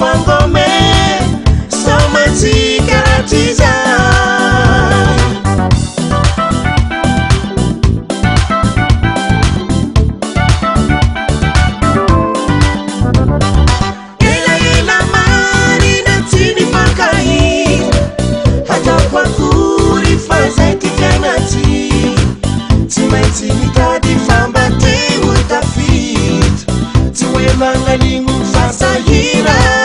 fangome somatsikaratiza ela marina tini makai hata kwa kuri fazeti kanati timaitini tadi famba te utafit tiwe mangalingu fasahira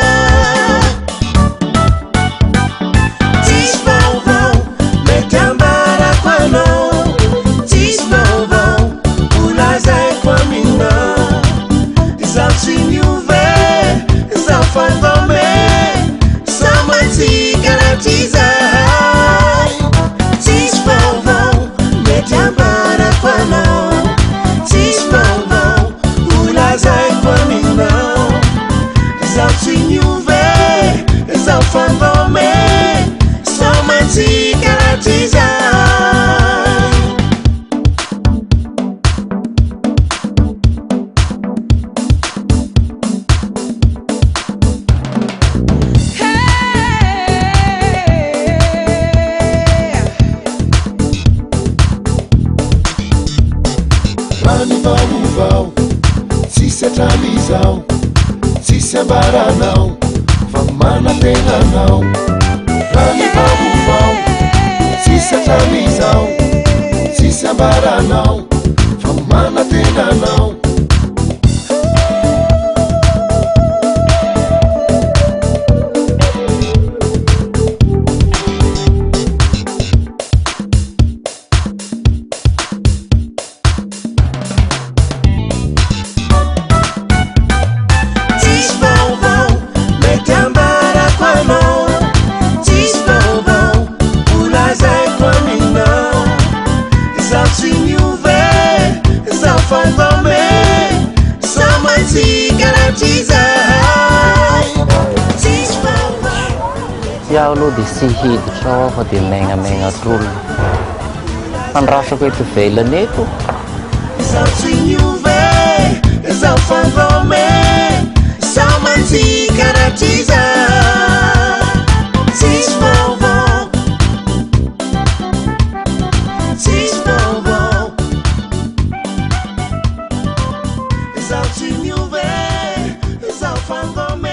TSISY TSISY famana tena não Rani vaovao TSISY TSISY famana tena não Yao lo di sihid so fa di menga trul an rasa ko ito vela neto TSISY VAOVAO